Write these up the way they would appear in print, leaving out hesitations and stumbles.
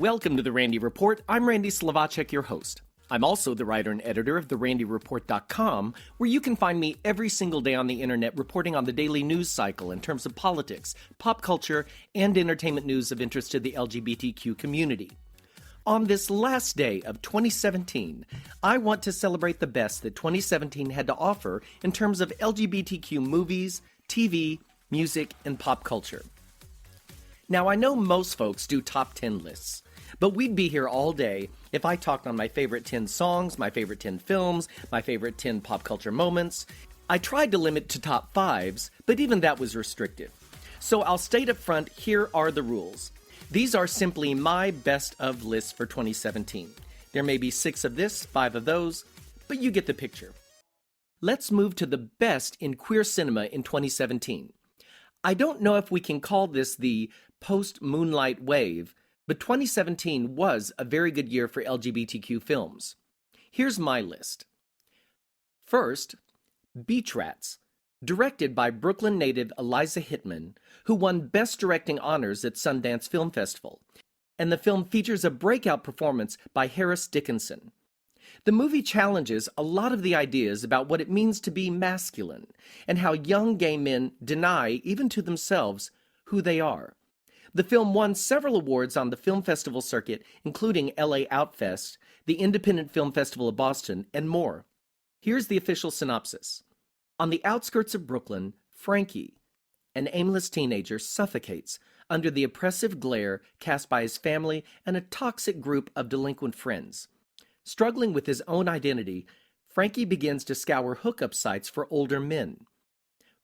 Welcome to the Randy Report. I'm Randy Slavacek, your host. I'm also the writer and editor of therandyreport.com, where you can find me every single day on the internet reporting on the daily news cycle in terms of politics, pop culture, and entertainment news of interest to the LGBTQ community. On this last day of 2017, I want to celebrate the best that 2017 had to offer in terms of LGBTQ movies, TV, music, and pop culture. Now, I know most folks do top 10 lists, but we'd be here all day if I talked on my favorite 10 songs, my favorite 10 films, my favorite 10 pop culture moments. I tried to limit to top 5s, but even that was restrictive. So I'll state up front, here are the rules. These are simply my best of lists for 2017. There may be 6 of this, 5 of those, but you get the picture. Let's move to the best in queer cinema in 2017. I don't know if we can call this the post-Moonlight wave, but 2017 was a very good year for LGBTQ films. Here's my list. First, Beach Rats, directed by Brooklyn native Eliza Hittman, who won Best Directing honors at Sundance Film Festival, and the film features a breakout performance by Harris Dickinson. The movie challenges a lot of the ideas about what it means to be masculine, and how young gay men deny, even to themselves, who they are. The film won several awards on the film festival circuit, including LA Outfest, the Independent Film Festival of Boston, and more. Here's the official synopsis. On the outskirts of Brooklyn, Frankie, an aimless teenager, suffocates under the oppressive glare cast by his family and a toxic group of delinquent friends. Struggling with his own identity, Frankie begins to scour hookup sites for older men.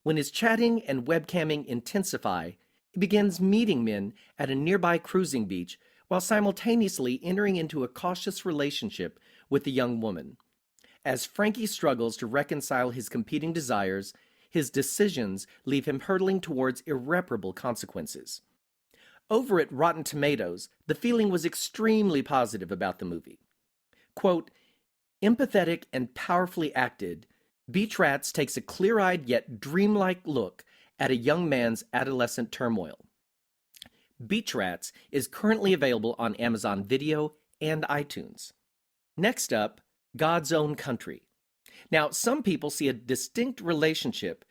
When his chatting and webcamming intensify, he begins meeting men at a nearby cruising beach while simultaneously entering into a cautious relationship with a young woman. As Frankie struggles to reconcile his competing desires, his decisions leave him hurtling towards irreparable consequences. Over at Rotten Tomatoes, the feeling was extremely positive about the movie. Quote, empathetic and powerfully acted, Beach Rats takes a clear-eyed yet dreamlike look at a young man's adolescent turmoil. Beach Rats is currently available on Amazon Video and iTunes. Next up, God's Own Country. Now, some people see a distinct relationship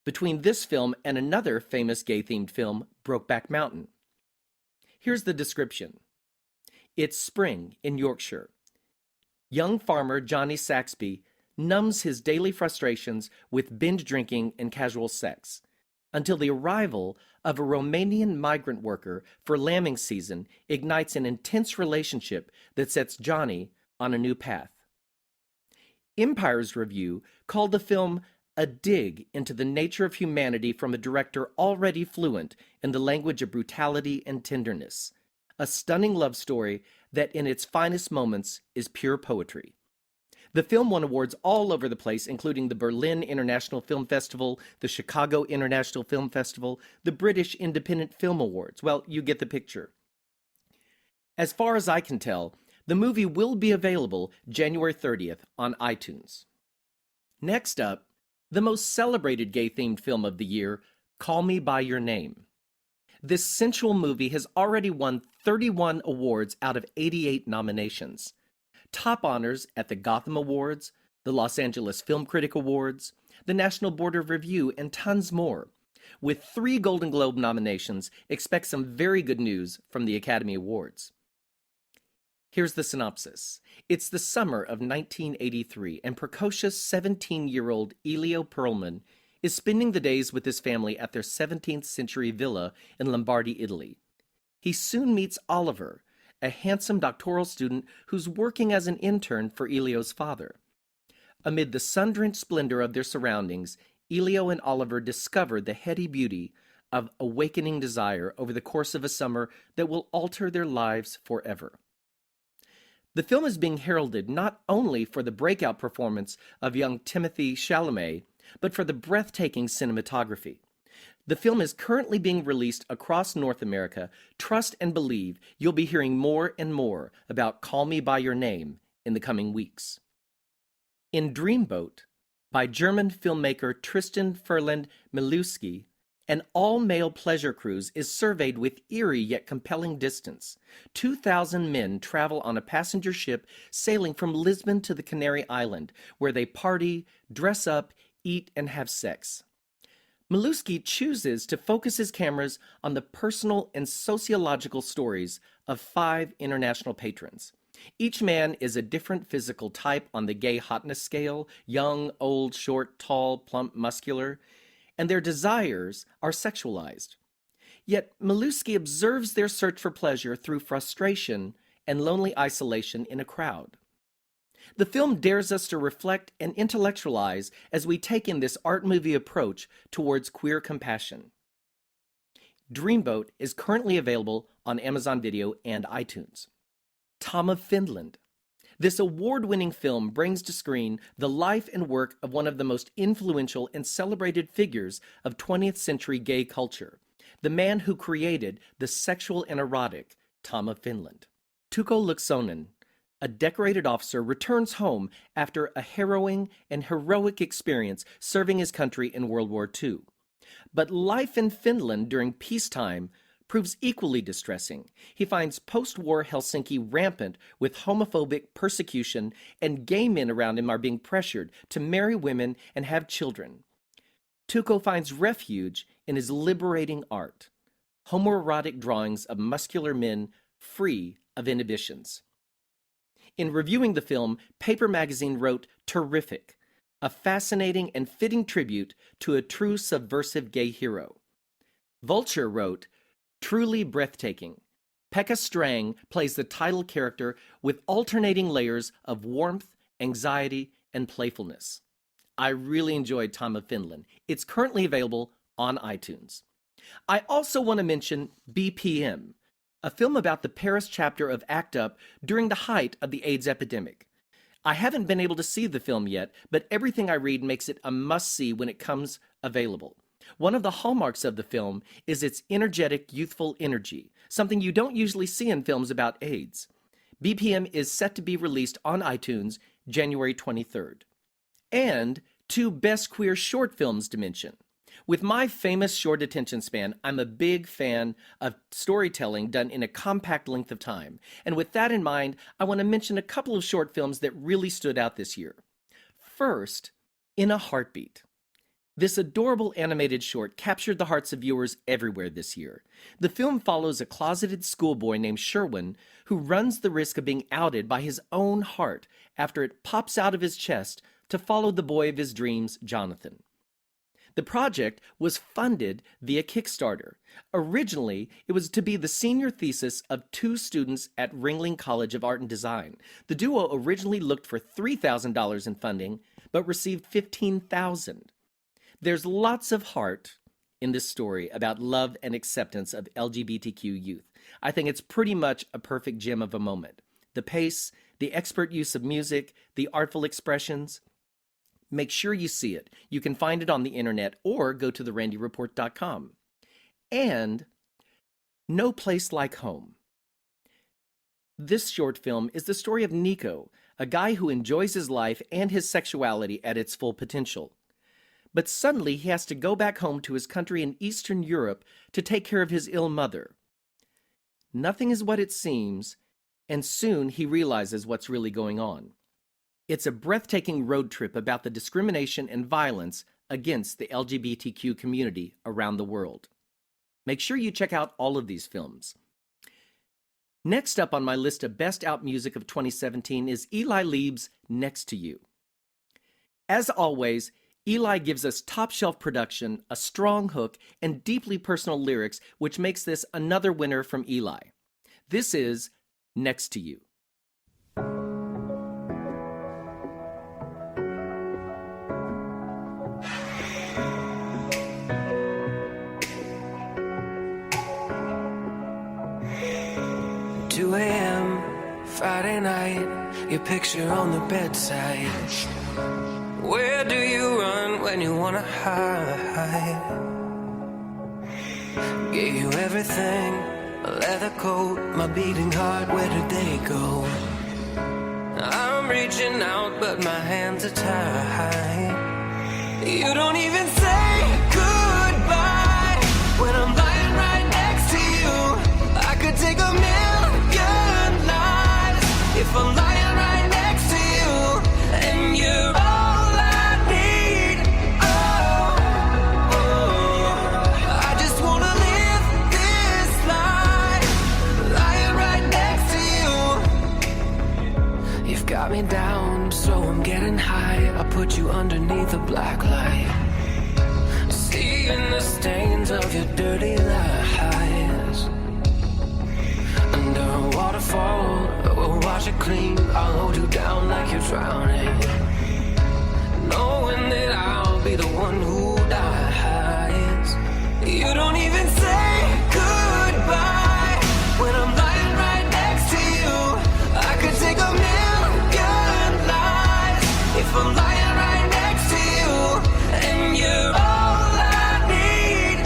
between this film and another famous gay-themed film, Brokeback Mountain. Here's the description. It's spring in Yorkshire. Young farmer Johnny Saxby numbs his daily frustrations with binge drinking and casual sex, until the arrival of a Romanian migrant worker for lambing season ignites an intense relationship that sets Johnny on a new path. Empire's review called the film a dig into the nature of humanity from a director already fluent in the language of brutality and tenderness, a stunning love story that in its finest moments is pure poetry. The film won awards all over the place, including the Berlin International Film Festival, the Chicago International Film Festival, the British Independent Film Awards. Well, you get the picture. As far as I can tell, the movie will be available January 30th on iTunes. Next up, the most celebrated gay-themed film of the year, Call Me By Your Name. This sensual movie has already won 31 awards out of 88 nominations. Top honors at the Gotham Awards, the Los Angeles Film Critic Awards, the National Board of Review, and tons more. With 3 Golden Globe nominations, expect some very good news from the Academy Awards. Here's the synopsis. It's the summer of 1983, and precocious 17-year-old Elio Perlman is spending the days with his family at their 17th century villa in Lombardy, Italy. He soon meets Oliver, a handsome doctoral student who's working as an intern for Elio's father. Amid the sun-drenched splendor of their surroundings, Elio and Oliver discover the heady beauty of awakening desire over the course of a summer that will alter their lives forever. The film is being heralded not only for the breakout performance of young Timothée Chalamet, but for the breathtaking cinematography. The film is currently being released across North America. Trust and believe you'll be hearing more and more about Call Me By Your Name in the coming weeks. In Dreamboat, by German filmmaker Tristan Ferland Milewski An all-male pleasure cruise is surveyed with eerie yet compelling distance. 2,000 men travel on a passenger ship sailing from Lisbon to the Canary Island, where they party, dress up, eat, and have sex. Maluski chooses to focus his cameras on the personal and sociological stories of 5 international patrons. Each man is a different physical type on the gay hotness scale: young, old, short, tall, plump, muscular, and their desires are sexualized. Yet Maluski observes their search for pleasure through frustration and lonely isolation in a crowd. The film dares us to reflect and intellectualize as we take in this art movie approach towards queer compassion. Dreamboat is currently available on Amazon Video and iTunes. Tom of Finland. This award-winning film brings to screen the life and work of one of the most influential and celebrated figures of 20th century gay culture, the man who created the sexual and erotic Tom of Finland. Tuukko Luuksonen, a decorated officer, returns home after a harrowing and heroic experience serving his country in World War II. But life in Finland during peacetime proves equally distressing. He finds post-war Helsinki rampant with homophobic persecution, and gay men around him are being pressured to marry women and have children. Tuukko finds refuge in his liberating art, homoerotic drawings of muscular men free of inhibitions. In reviewing the film, Paper Magazine wrote, "Terrific, a fascinating and fitting tribute to a true subversive gay hero." Vulture wrote, "Truly breathtaking. Pekka Strang plays the title character with alternating layers of warmth, anxiety, and playfulness." I really enjoyed Tom of Finland. It's currently available on iTunes. I also want to mention BPM, a film about the Paris chapter of ACT UP during the height of the AIDS epidemic. I haven't been able to see the film yet, but everything I read makes it a must-see when it comes available. One of the hallmarks of the film is its energetic, youthful energy, something you don't usually see in films about AIDS. BPM is set to be released on iTunes January 23rd. And 2 best queer short films to mention. With my famous short attention span, I'm a big fan of storytelling done in a compact length of time. And with that in mind, I want to mention a couple of short films that really stood out this year. First, In a Heartbeat. This adorable animated short captured the hearts of viewers everywhere this year. The film follows a closeted schoolboy named Sherwin who runs the risk of being outed by his own heart after it pops out of his chest to follow the boy of his dreams, Jonathan. The project was funded via Kickstarter. Originally, it was to be the senior thesis of 2 students at Ringling College of Art and Design. The duo originally looked for $3,000 in funding, but received $15,000. There's lots of heart in this story about love and acceptance of LGBTQ youth. I think it's pretty much a perfect gem of a moment. The pace, the expert use of music, the artful expressions. Make sure you see it. You can find it on the internet or go to therandyreport.com. And No Place Like Home. This short film is the story of Nico, a guy who enjoys his life and his sexuality at its full potential. But suddenly he has to go back home to his country in Eastern Europe to take care of his ill mother. Nothing is what it seems, and soon he realizes what's really going on. It's a breathtaking road trip about the discrimination and violence against the LGBTQ community around the world. Make sure you check out all of these films. Next up on my list of Best Out Music of 2017 is Eli Lieb's Next to You. As always, Eli gives us top-shelf production, a strong hook, and deeply personal lyrics, which makes this another winner from Eli. This is Next to You. Friday night, your picture on the bedside. Where do you run when you wanna hide? Gave you everything, a leather coat, my beating heart, where did they go? I'm reaching out, but my hands are tied. You don't even say goodbye. You've got me down, so I'm getting high. I put you underneath the black light, seeing the stains of your dirty lies. Under a waterfall, we'll wash it clean. I'll hold you down like you're drowning, knowing that I'll be the one who dies. You don't even say goodbye when I'm lying right next to you. I could take a million lives if I'm lying right next to you, and you're all I need.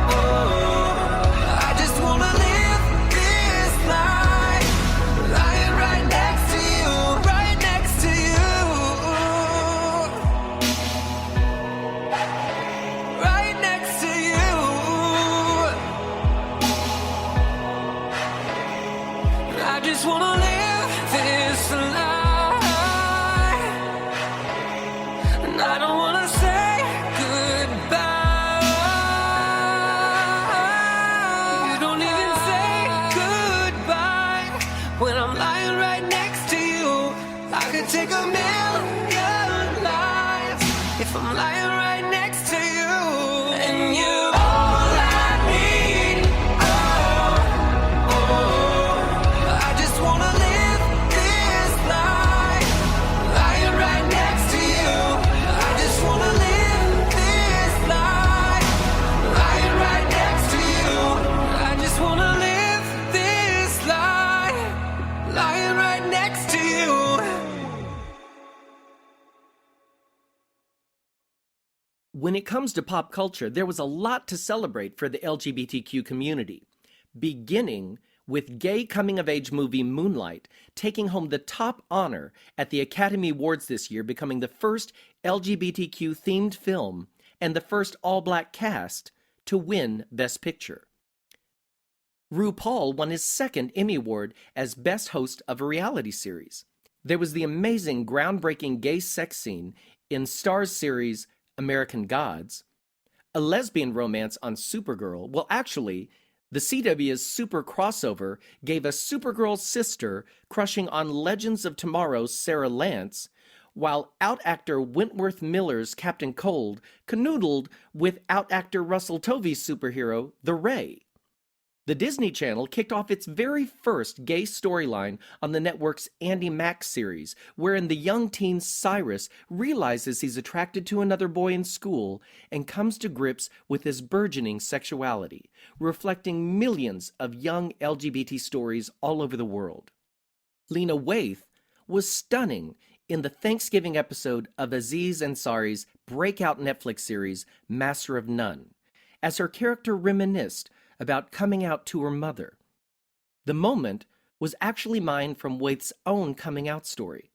Oh, I just wanna live this life, lying right next to you, right next to you, right next to you. I just wanna live this life, and I don't wanna say goodbye. You don't even say goodbye when I'm lying right next to you. I could take a million lives if I'm lying right next to you, and you're all I need. I just wanna live this life, lying right next to you. I just wanna live this life, lying right next to you. I just wanna live this life, lying right next to you. When it comes to pop culture, there was a lot to celebrate for the LGBTQ community, beginning with gay coming-of-age movie Moonlight taking home the top honor at the Academy Awards this year, becoming the first LGBTQ-themed film and the first all-black cast to win Best Picture. RuPaul won his second Emmy Award as Best Host of a Reality Series. There was the amazing, groundbreaking gay sex scene in Starz series American Gods, a lesbian romance on Supergirl. Well, actually, the CW's Super crossover gave us Supergirl's sister crushing on Legends of Tomorrow's Sarah Lance, while out-actor Wentworth Miller's Captain Cold canoodled with out-actor Russell Tovey's superhero, The Ray. The Disney Channel kicked off its very first gay storyline on the network's Andy Mack series, wherein the young teen Cyrus realizes he's attracted to another boy in school and comes to grips with his burgeoning sexuality, reflecting millions of young LGBT stories all over the world. Lena Waithe was stunning in the Thanksgiving episode of Aziz Ansari's breakout Netflix series Master of None, as her character reminisced about coming out to her mother. The moment was actually mined from Waithe's own coming out story.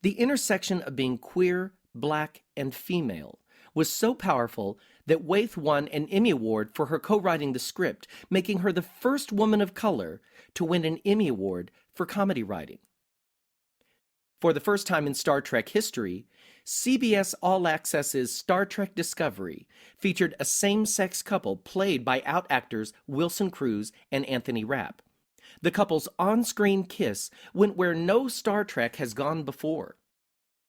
The intersection of being queer, black, and female was so powerful that Waithe won an Emmy Award for her co-writing the script, making her the first woman of color to win an Emmy Award for comedy writing. For the first time in Star Trek history, CBS All Access's Star Trek Discovery featured a same-sex couple played by out-actors Wilson Cruz and Anthony Rapp. The couple's on-screen kiss went where no Star Trek has gone before.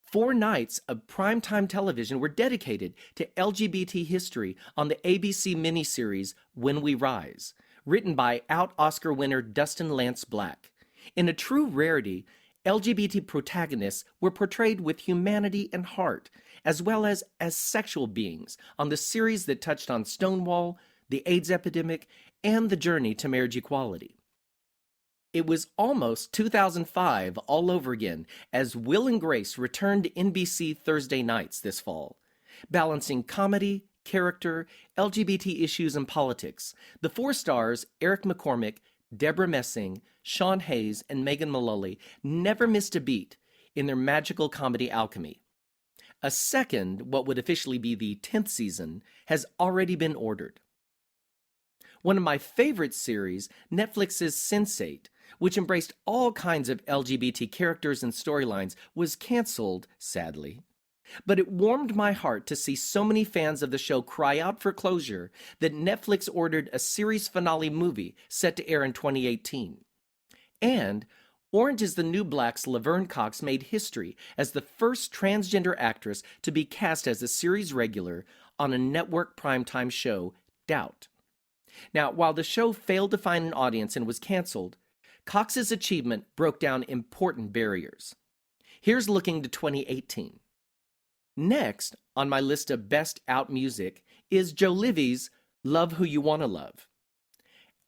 4 nights of primetime television were dedicated to LGBT history on the ABC miniseries When We Rise, written by out-Oscar winner Dustin Lance Black. In a true rarity, LGBT protagonists were portrayed with humanity and heart, as well as sexual beings, on the series that touched on Stonewall, the AIDS epidemic, and the journey to marriage equality. It was almost 2005 all over again as Will and Grace returned to NBC Thursday nights this fall. Balancing comedy, character, LGBT issues, and politics, the 4 stars, Eric McCormick, Deborah Messing, Sean Hayes, and Megan Mullally, never missed a beat in their magical comedy alchemy. A second, what would officially be the 10th season, has already been ordered. One of my favorite series, Netflix's Sense8, which embraced all kinds of LGBT characters and storylines, was canceled, sadly. But it warmed my heart to see so many fans of the show cry out for closure that Netflix ordered a series finale movie set to air in 2018. And Orange is the New Black's Laverne Cox made history as the first transgender actress to be cast as a series regular on a network primetime show, Doubt. Now, while the show failed to find an audience and was canceled, Cox's achievement broke down important barriers. Here's looking to 2018. Next on my list of best out music is JoLivi's Love Who You Wanna Love.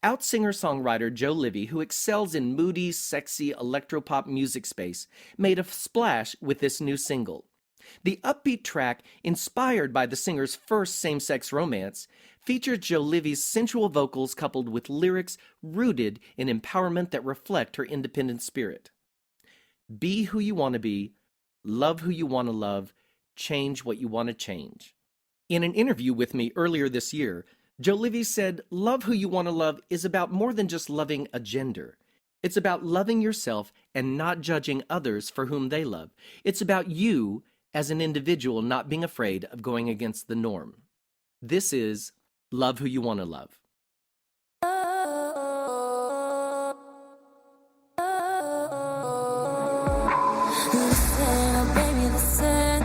Out singer-songwriter JoLivi, who excels in moody, sexy electropop music space, made a splash with this new single. The upbeat track, inspired by the singer's first same-sex romance, features JoLivi's sensual vocals coupled with lyrics rooted in empowerment that reflect her independent spirit. Be who you want to be, love who you want to love, change what you want to change. In an interview with me earlier this year, JoLivi said, "Love who you want to love is about more than just loving a gender. It's about loving yourself and not judging others for whom they love. It's about you as an individual not being afraid of going against the norm." This is Love Who You Want to Love. Listen, oh baby, listen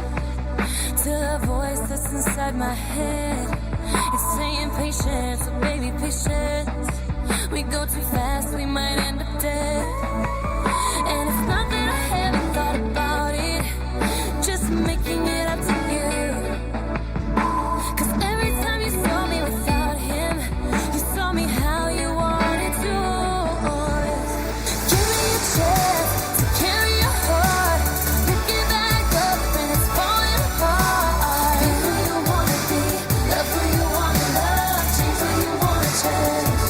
to the voice that's inside my head. It's saying patience, oh baby, patience. We go too fast, we might end up dead. And it's not that I haven't thought about it, just making it up to you. 'Cause every time you saw me without him, you saw me how you wanted to. Give me a chance to carry your heart, pick it back up when it's falling apart. Be who you wanna be, love who you wanna love, change who you wanna change.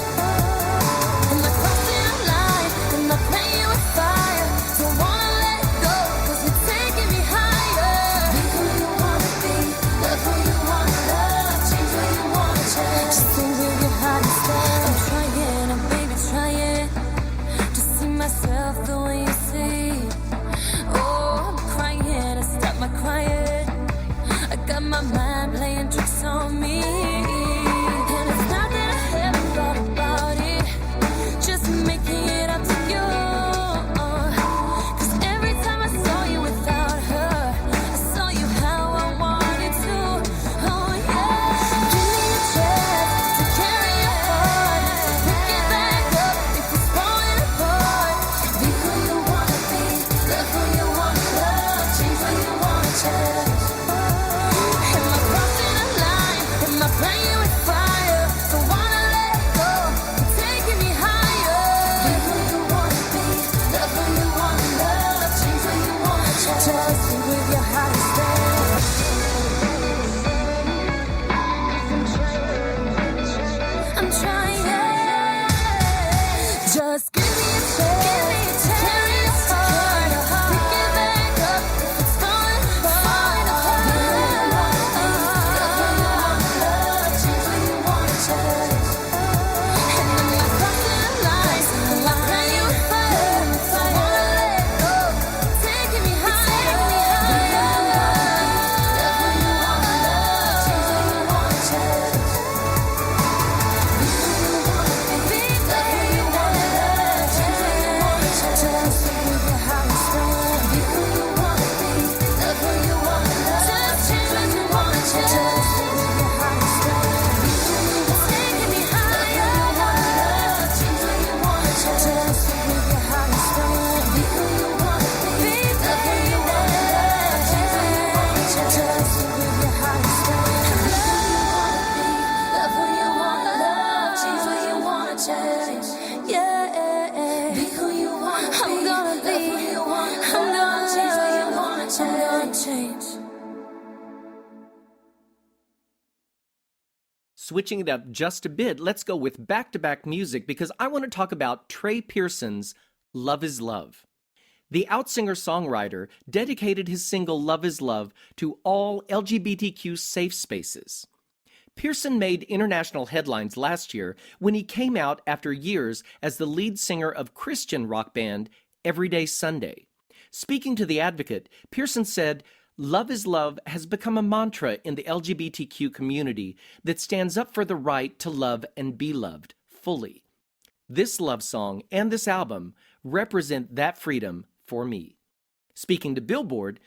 Am I crossing a line? Am I playing with fire? Don't wanna let go, 'cause you're taking me higher. Be who you wanna be, love who you wanna love, change who you wanna change. Just sing with your heart instead. I'm trying, I'm baby trying to see myself the way you see. Oh, I'm crying, I stop my crying. I got my mind playing tricks on me. And it's not that I haven't thought about it, just making it up to you. 'Cause every time I saw you without her, I saw you how I wanted to. Oh yeah. Give me a chance to carry your heart, pick it back up if it's falling apart. Be who you wanna be, love who you wanna love, change who you wanna change. Am I crossing a line? Am I playing with fire? Don't wanna let go, you're taking me higher. Be who you wanna be, love who you wanna love, change who you wanna change. Just be with your heart instead. I'm trying. Just give me a chance to carry your heart, pick it back up if it's falling apart. Be who you wanna be, love who you wanna love, change who you wanna change. And I'm not crossing a line, I'm not playing with fire. Don't wanna let go, taking me higher. Be who you wanna be, love who you wanna love, change who you wanna change. Be who you wanna be, love who you wanna love, change who you wanna change. Just with your heart instead. Be who you wanna be, love who you wanna love, just change what you wanna change. Just with your heart instead. Be who you wanna be, taking me higher. Love, change what you wanna change. Just with your heart instead. Be who you wanna be, love who you wanna love, change what you wanna change. Just with your heart instead. Love who you wanna love, change what you wanna change. Yeah. Be who you wanna be. I'm gonna be. Love who you wanna love, I'm gonna change what you wanna change. I'm gonna change. Switching it up just a bit, let's go with back-to-back music because I want to talk about Trey Pearson's Love is Love. The out singer-songwriter dedicated his single Love is Love to all LGBTQ safe spaces. Pearson made international headlines last year when he came out after years as the lead singer of Christian rock band Everyday Sunday. Speaking to The Advocate, Pearson said, "Love is Love has become a mantra in the LGBTQ community that stands up for the right to love and be loved fully. This love song and this album represent that freedom for me. Speaking to Billboard,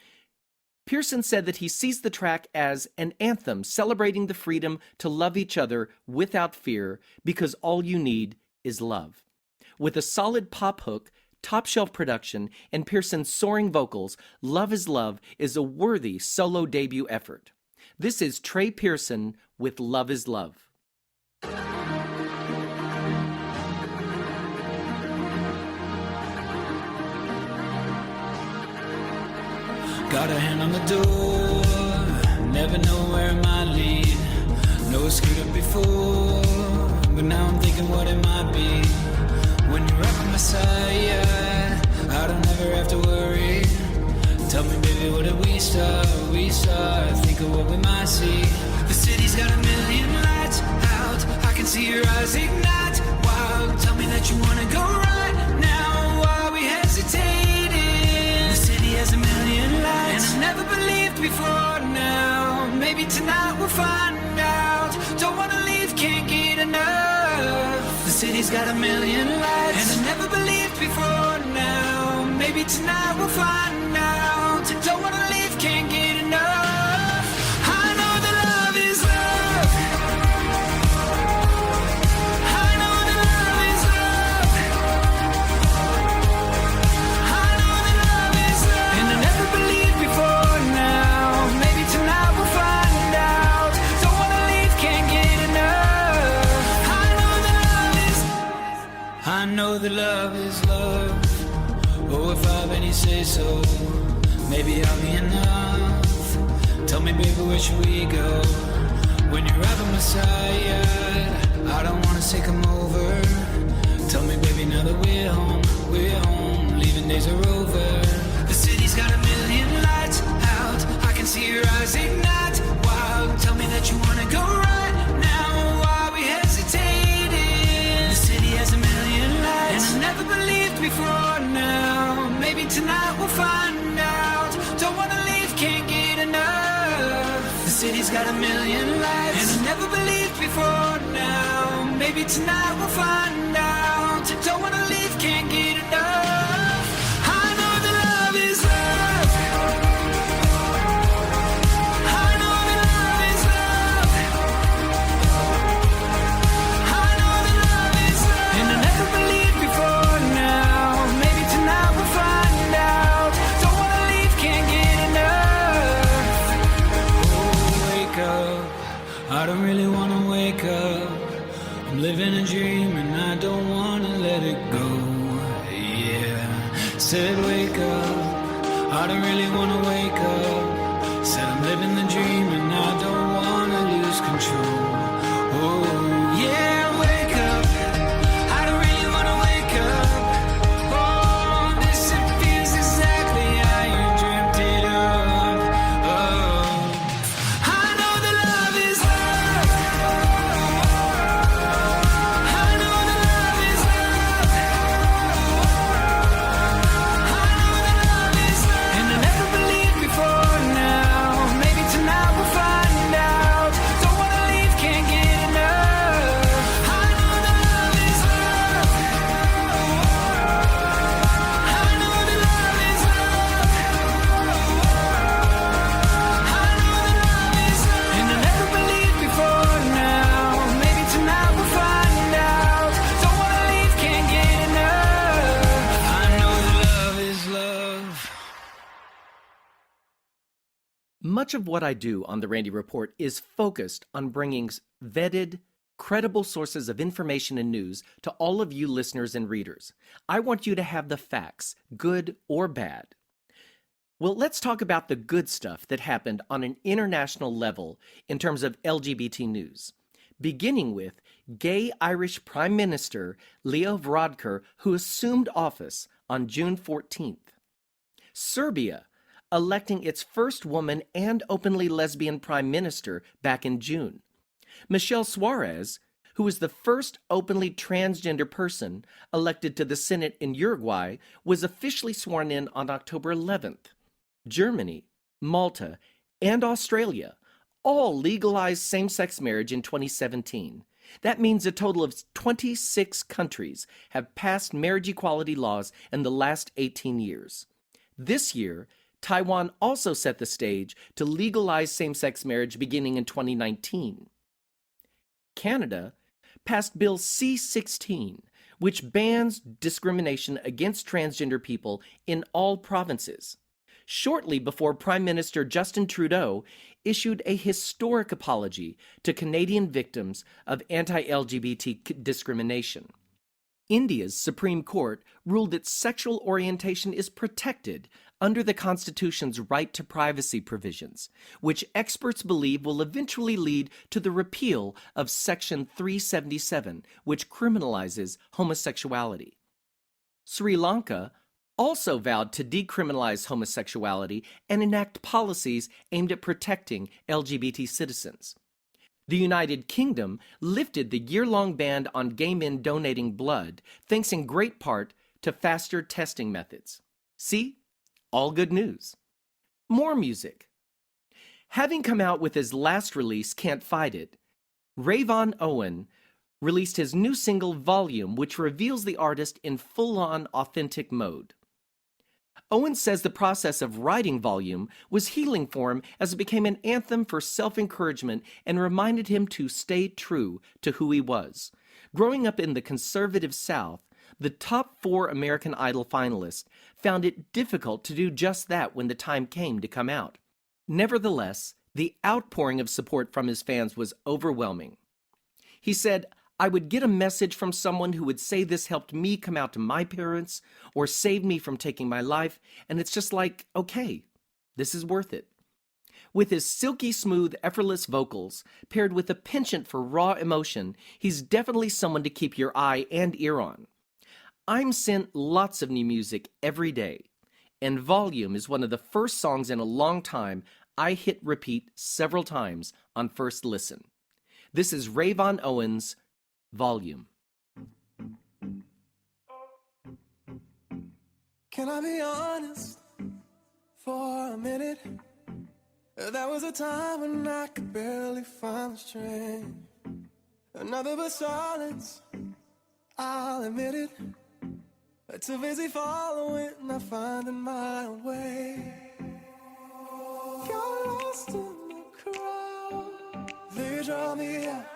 Pearson said that he sees the track as an anthem celebrating the freedom to love each other without fear because all you need is love. With a solid pop hook, top-shelf production, and Pearson's soaring vocals, Love is Love is a worthy solo debut effort. This is Trey Pearson with Love is Love. Got a hand on the door, never know where it might lead. Know it's screwed up before, but now I'm thinking what it might be. When you're up on my side, I don't ever have to worry. Tell me, baby, what did we start? Think of what we might see. The city's got a million lights out, I can see your eyes ignite. Wow, tell me that you wanna go right now. Why are we hesitating? The city has a million lights, and I never believed before now. Maybe tonight we'll find out. Don't wanna leave, can't get enough. The city's got a million lights, and I never believed before now. Maybe tonight we'll find out. Don't wanna leave, can't get enough. I know that love is love. I know that love is love. I know that love is love. And I never believed before now. Maybe tonight we'll find out. Don't wanna leave, can't get enough. I know that love is. I know that love is love. Oh, if I've any say so, maybe I'll be enough. Tell me, baby, where should we go? When you're out on my side, I don't wanna say come over. Tell me, baby, now that we're home, leaving days are over. The city's got a million lights out, I can see your eyes ignite. Wow, tell me that you wanna go right now. Why are we hesitating? The city has a million lights, and I never believed before now. Maybe tonight we'll find out. Don't wanna leave, can't get enough. The city's got a million lights, and I never believed before now. Maybe tonight we'll find out. Don't wanna leave, can't get enough. I know that love is love. I know that love is love. I know that love is love. And I never believed before now. Maybe tonight we'll find out. Don't wanna leave, can't get enough. Oh, wake up. I don't really wanna wake up. I'm living a dream and I don't wanna let it go. Yeah, said wake up. I don't really wanna wake up. Said I'm living the dream and I don't wanna lose control. Oh, yeah, wake up. I don't really wanna wake up. Oh, this it feels exactly how you dreamt it up. Oh, I know that love is love. I know that love is love. I know that love is love. And I never believed before now. Maybe tonight we'll find out. Don't wanna leave, can't get enough. I know that love is love. I know that love is love. I know that love is love. And I never believed before now. Maybe tonight we'll find out. Don't wanna leave, can't get enough. I know that love is love. Much of what I do on The Randy Report is focused on bringing vetted, credible sources of information and news to all of you listeners and readers. I want you to have the facts, good or bad. Well, let's talk about the good stuff that happened on an international level in terms of LGBT news. Beginning with gay Irish Prime Minister Leo Varadkar, who assumed office on June 14th. Serbia electing its first woman and openly lesbian prime minister back in June. Michelle Suarez, who was the first openly transgender person elected to the Senate in Uruguay, was officially sworn in on October 11th. Germany, Malta, and Australia all legalized same-sex marriage in 2017. That means a total of 26 countries have passed marriage equality laws in the last 18 years. This year, Taiwan also set the stage to legalize same-sex marriage beginning in 2019. Canada passed Bill C-16, which bans discrimination against transgender people in all provinces, shortly before Prime Minister Justin Trudeau issued a historic apology to Canadian victims of anti-LGBT discrimination. India's Supreme Court ruled that sexual orientation is protected under the Constitution's right to privacy provisions, which experts believe will eventually lead to the repeal of Section 377, which criminalizes homosexuality. Sri Lanka also vowed to decriminalize homosexuality and enact policies aimed at protecting LGBT citizens. The United Kingdom lifted the year-long ban on gay men donating blood, thanks in great part to faster testing methods. See? All good news. More music. Having come out with his last release, Can't Fight It, Rayvon Owen released his new single, Volume, which reveals the artist in full-on authentic mode. Owen says the process of writing Volume was healing for him as it became an anthem for self-encouragement and reminded him to stay true to who he was. Growing up in the conservative South, the top 4 American Idol finalists found it difficult to do just that when the time came to come out. Nevertheless, the outpouring of support from his fans was overwhelming. He said, "I would get a message from someone who would say this helped me come out to my parents or saved me from taking my life, and it's just like, okay, this is worth it." With his silky smooth, effortless vocals, paired with a penchant for raw emotion, he's definitely someone to keep your eye and ear on. I'm sent lots of new music every day, and Volume is one of the first songs in a long time I hit repeat several times on first listen. This is Rayvon Owen's Volume. Can I be honest for a minute? There was a time when I could barely find the strength. Another but silence, I'll admit it. Too busy following, not finding my own way. Got lost in the crowd. They draw me out.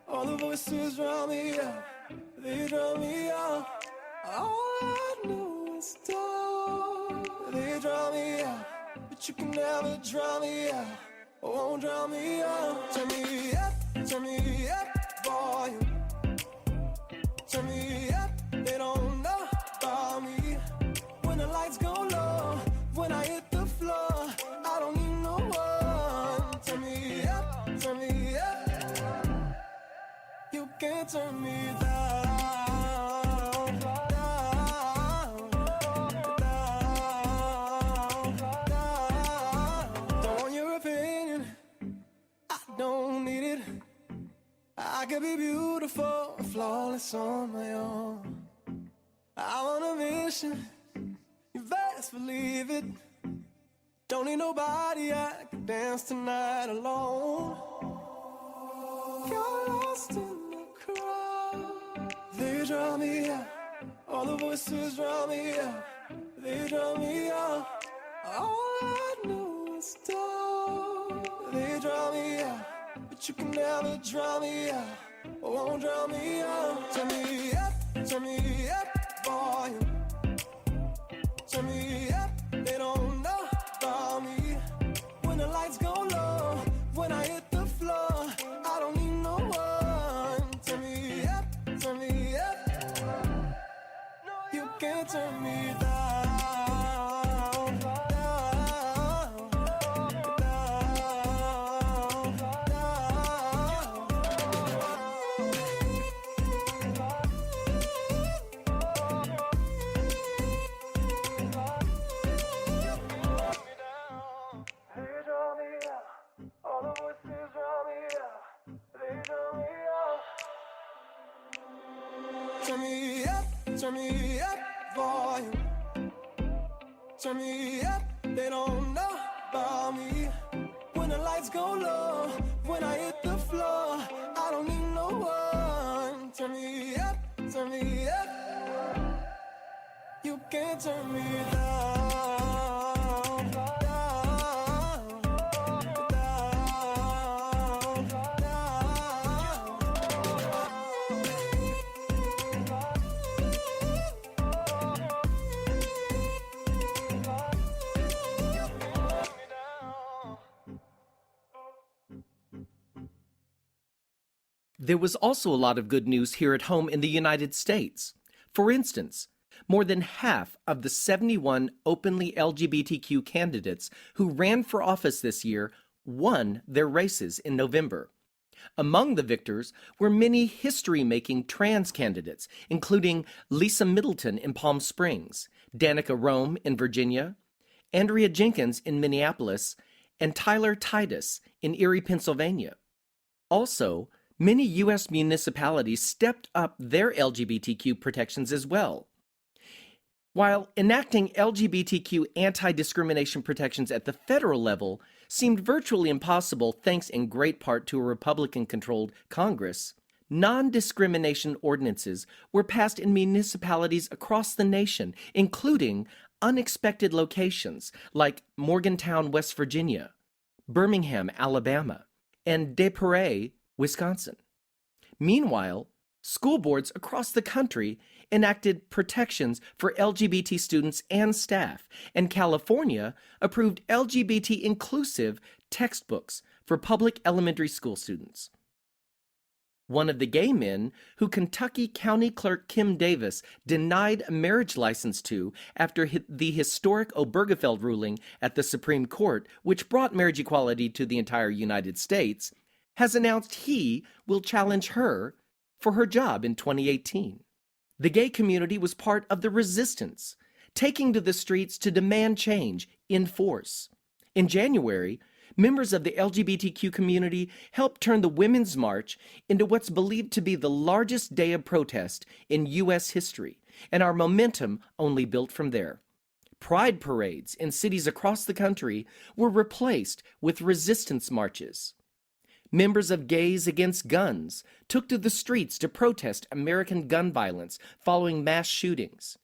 All the voices draw me out. They draw me out. All I know is dark. They draw me out. But you can never draw me out. Won't draw me out. Turn me up, volume. Turn me up, they don't know about me. When the lights go low, when I hit the floor, I don't need no one. Turn me up, turn me up. You can't turn me down, down, down, down. Don't want your opinion, I don't need it. I could be beautiful and flawless on my own. I'm on a mission, you best believe it. Don't need nobody, I could dance tonight alone. Got lost in the crowd. They draw me out. All the voices draw me out. They draw me out. All I know is dark. They draw me out. But you can never draw me out. Won't draw me out. Turn me up, volume. Turn me up, they don't know about me. When the lights go low, when I hit the floor, I don't need no one. Turn me up, turn me up. You can't turn me down, down, down, down. They draw me out. All the voices draw me out. They draw me out. Turn me up, volume. Turn me up, they don't know about me. When the lights go low, when I hit the floor, I don't need no one. turn me up, turn me up. You can't turn me down, down, down, There was also a lot of good news here at home in the United States. For instance, more than half of the 71 openly LGBTQ candidates who ran for office this year won their races in November. Among the victors were many history-making trans candidates, including Lisa Middleton in Palm Springs, Danica Rome in Virginia, Andrea Jenkins in Minneapolis, and Tyler Titus in Erie, Pennsylvania. Also, many U.S. municipalities stepped up their LGBTQ protections as well. While enacting LGBTQ anti-discrimination protections at the federal level seemed virtually impossible thanks in great part to a Republican-controlled Congress, non-discrimination ordinances were passed in municipalities across the nation, including unexpected locations like Morgantown, West Virginia, Birmingham, Alabama, and Des Prairies, Wisconsin. Meanwhile, school boards across the country enacted protections for LGBT students and staff, and California approved LGBT-inclusive textbooks for public elementary school students. One of the gay men who Kentucky County Clerk Kim Davis denied a marriage license to after the historic Obergefell ruling at the Supreme Court, which brought marriage equality to the entire United States, has announced he will challenge her for her job in 2018. The gay community was part of the resistance, taking to the streets to demand change in force. In January, members of the LGBTQ community helped turn the Women's March into what's believed to be the largest day of protest in U.S. history, and our momentum only built from there. Pride parades in cities across the country were replaced with resistance marches. Members of Gays Against Guns took to the streets to protest American gun violence following mass shootings.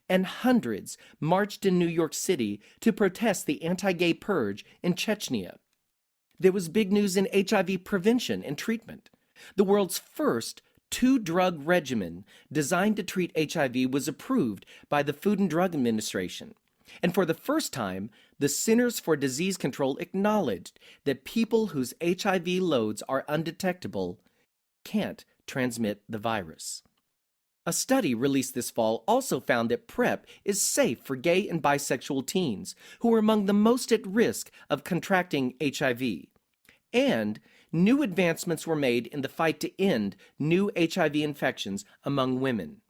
And hundreds marched in New York City to protest the anti-gay purge in Chechnya. There was big news in HIV prevention and treatment. The world's first two-drug regimen designed to treat HIV was approved by the Food and Drug Administration. And for the first time, the Centers for Disease Control acknowledged that people whose HIV loads are undetectable can't transmit the virus. A study released this fall also found that PrEP is safe for gay and bisexual teens, who are among the most at risk of contracting HIV. And new advancements were made in the fight to end new HIV infections among women.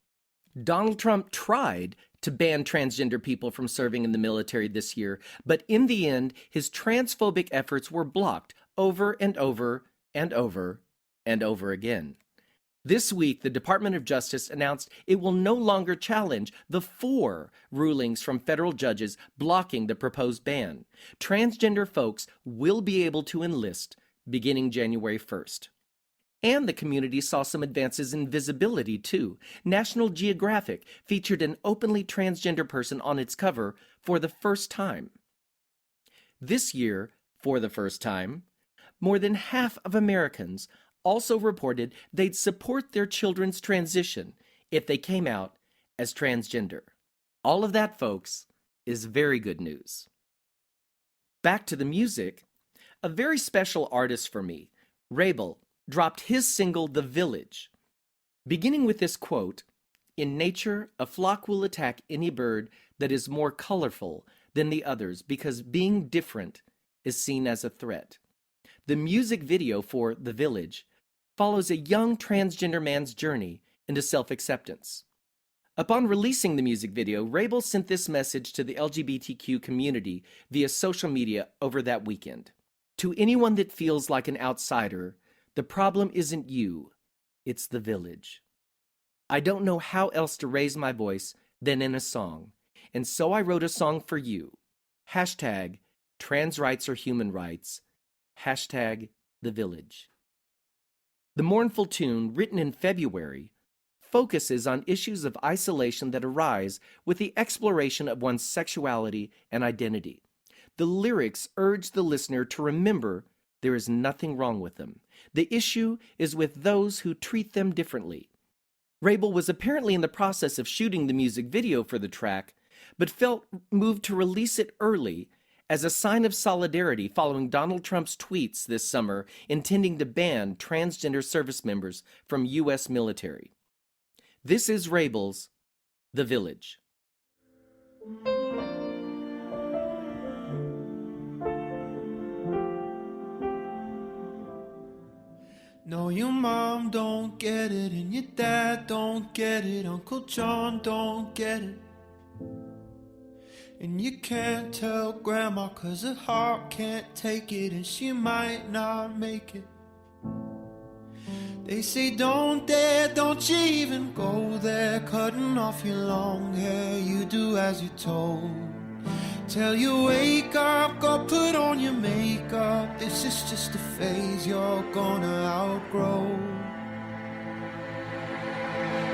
Donald Trump tried to ban transgender people from serving in the military this year, but in the end, his transphobic efforts were blocked over and over and over and over again. This week, the Department of Justice announced it will no longer challenge the 4 rulings from federal judges blocking the proposed ban. Transgender folks will be able to enlist beginning January 1st. And the community saw some advances in visibility, too. National Geographic featured an openly transgender person on its cover for the first time. This year, for the first time, more than half of Americans also reported they'd support their children's transition if they came out as transgender. All of that, folks, is very good news. Back to the music, a very special artist for me, Wrabel, dropped his single, The Village. Beginning with this quote, "In nature, a flock will attack any bird that is more colorful than the others because being different is seen as a threat." The music video for The Village follows a young transgender man's journey into self-acceptance. Upon releasing the music video, Rayvon sent this message to the LGBTQ community via social media over that weekend. To anyone that feels like an outsider, the problem isn't you, it's the village. I don't know how else to raise my voice than in a song, and so I wrote a song for you. Hashtag trans rights or human rights. Hashtag the village. The mournful tune, written in February, focuses on issues of isolation that arise with the exploration of one's sexuality and identity. The lyrics urge the listener to remember there is nothing wrong with them. The issue is with those who treat them differently. Wrabel was apparently in the process of shooting the music video for the track, but felt moved to release it early as a sign of solidarity following Donald Trump's tweets this summer intending to ban transgender service members from U.S. military. This is Wrabel's The Village. No, your mom don't get it, and your dad don't get it, Uncle John don't get it. And you can't tell Grandma 'cause her heart can't take it, and she might not make it. They say don't dare, don't you even go there, cutting off your long hair, you do as you're told. Tell you wake up, go put on your makeup, this is just a phase you're gonna outgrow.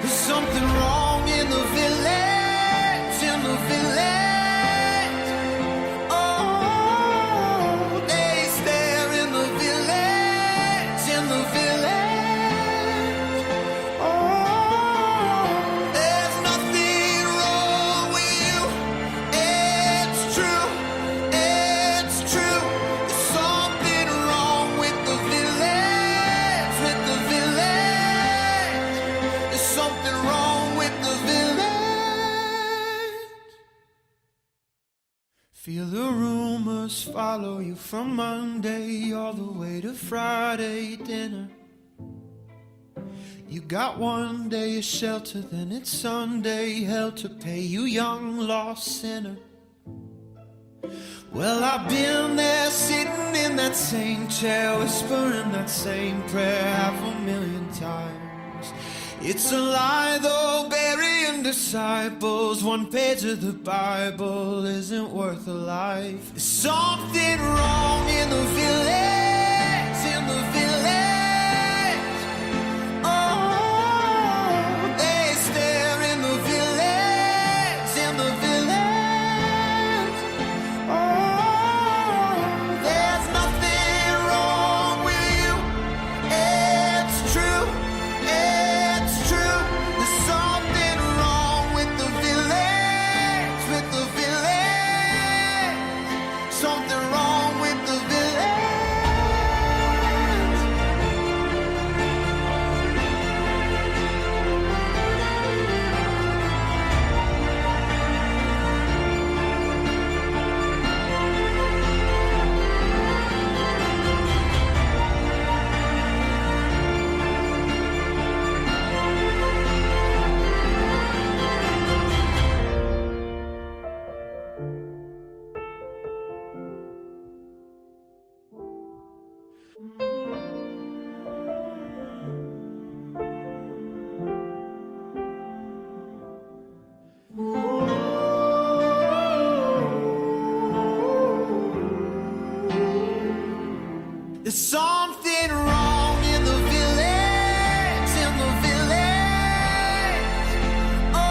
There's something wrong in the village, in the village. Oh, they stare in the village, in the village. Oh, there's nothing wrong with you. It's true, it's true. There's something wrong with the village, with the village. There's something wrong with the village. Feel the rumors follow you from Monday all the way to Friday dinner. You got one day of shelter, then it's Sunday hell to pay, you young lost sinner. Well, I've been there sitting in that same chair, whispering that same prayer 500,000 times. It's a lie though, burying disciples, one page of the Bible isn't worth a life. There's something wrong in the village, in the village. Oh, they stare in the village, in the village. Oh, there's nothing wrong with you. It's true, it's true. There's something wrong with the village, with the village. Something wrong with the village. There's something wrong in the village, in the village. Oh,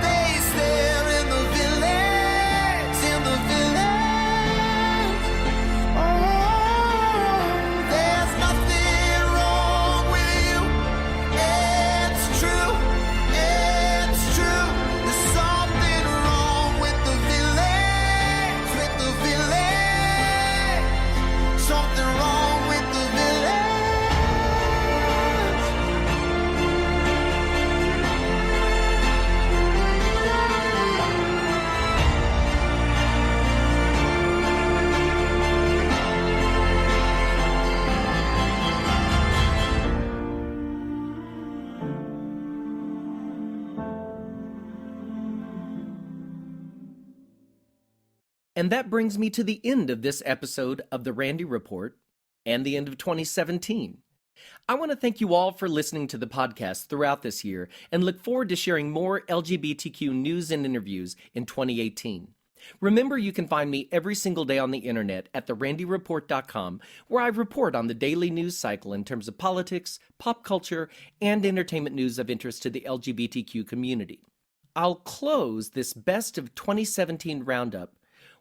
they stare in the village, in the village. Oh, there's nothing wrong with you. It's true, it's true. There's something wrong with the village, with the village. Something wrong with the village. And that brings me to the end of this episode of the Randy Report and the end of 2017. I want to thank you all for listening to the podcast throughout this year and look forward to sharing more LGBTQ news and interviews in 2018. Remember, you can find me every single day on the internet at therandyreport.com, where I report on the daily news cycle in terms of politics, pop culture, and entertainment news of interest to the LGBTQ community. I'll close this Best of 2017 roundup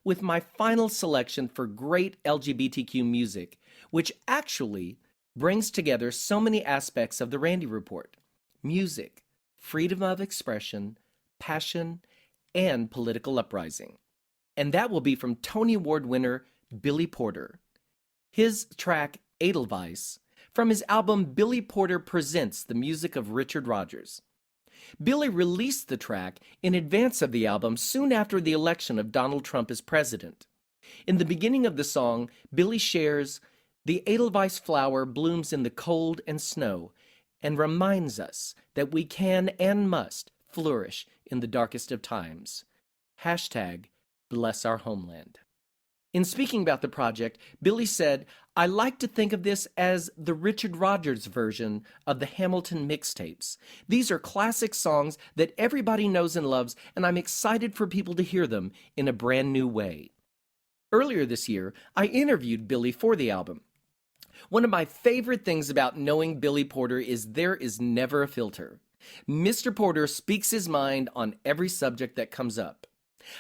with my final selection for great LGBTQ music, which actually brings together so many aspects of the Randy Report: music, freedom of expression, passion, and political uprising. And that will be from Tony Award winner Billy Porter. His track Edelweiss from his album Billy Porter Presents the Music of Richard Rodgers. Billy released the track in advance of the album soon after the election of Donald Trump as president. In the beginning of the song, Billy shares, "The Edelweiss flower blooms in the cold and snow and reminds us that we can and must flourish in the darkest of times. Hashtag bless our homeland." In speaking about the project, Billy said, "I like to think of this as the Richard Rodgers version of the Hamilton mixtapes. These are classic songs that everybody knows and loves, and I'm excited for people to hear them in a brand new way." Earlier this year, I interviewed Billy for the album. One of my favorite things about knowing Billy Porter is there is never a filter. Mr. Porter speaks his mind on every subject that comes up.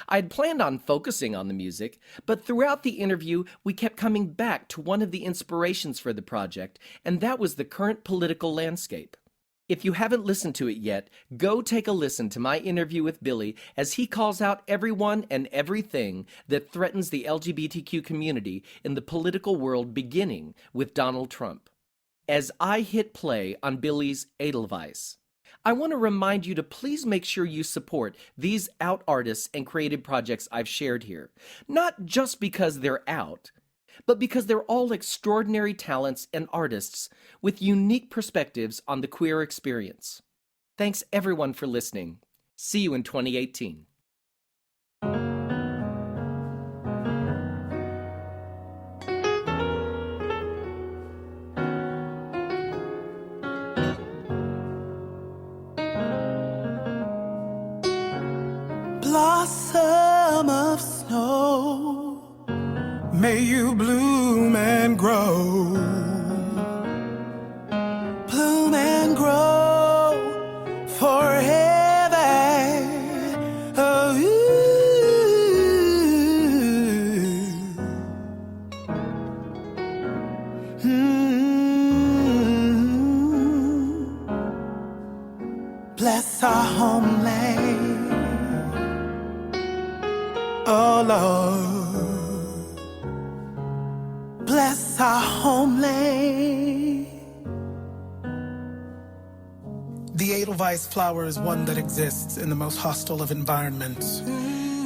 I had planned on focusing on the music, but throughout the interview, we kept coming back to one of the inspirations for the project, and that was the current political landscape. If you haven't listened to it yet, go take a listen to my interview with Billy as he calls out everyone and everything that threatens the LGBTQ community in the political world, beginning with Donald Trump. As I hit play on Billy's Edelweiss, I want to remind you to please make sure you support these out artists and creative projects I've shared here. Not just because they're out, but because they're all extraordinary talents and artists with unique perspectives on the queer experience. Thanks everyone for listening. See you in 2018. Blossom of snow, may you bloom and grow. Bloom and grow forever. Oh, Bless our homeland. Oh Lord, bless our homeland. The Edelweiss flower is one that exists in the most hostile of environments.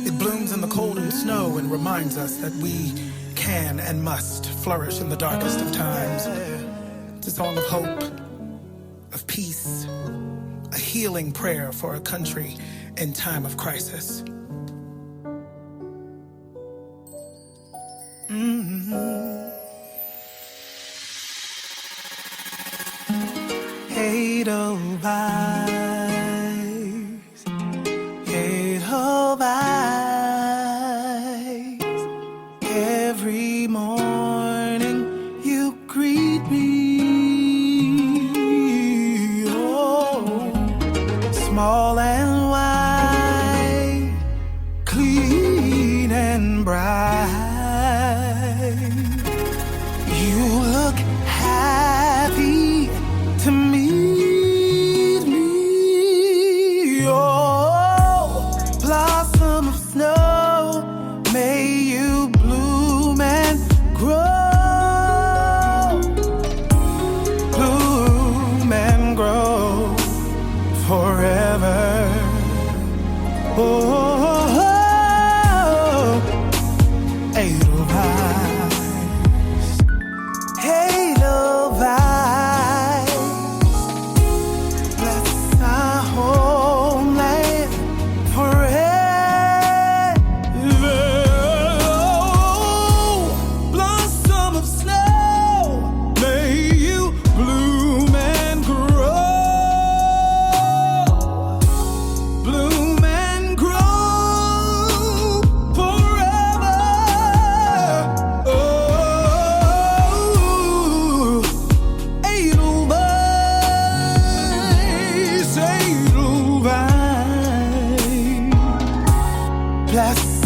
It blooms in the cold and snow and reminds us that we can and must flourish in the darkest of times. It's a song of hope, of peace, a healing prayer for a country in time of crisis. Edelweiss, Edelweiss. Every morning you greet me, oh, small and white, clean and bright. You look happy to meet me, oh, blossom of snow, may you bloom and grow, bloom and grow forever, oh,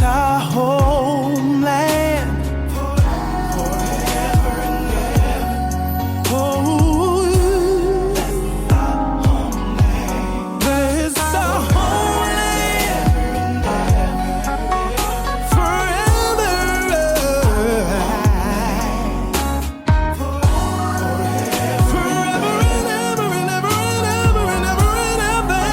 our homeland forever and ever. Oh, that's our homeland forever. Forever and ever and ever and ever and ever and ever.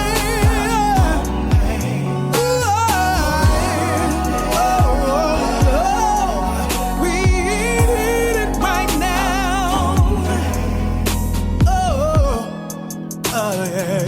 We need it right now. Oh, yeah.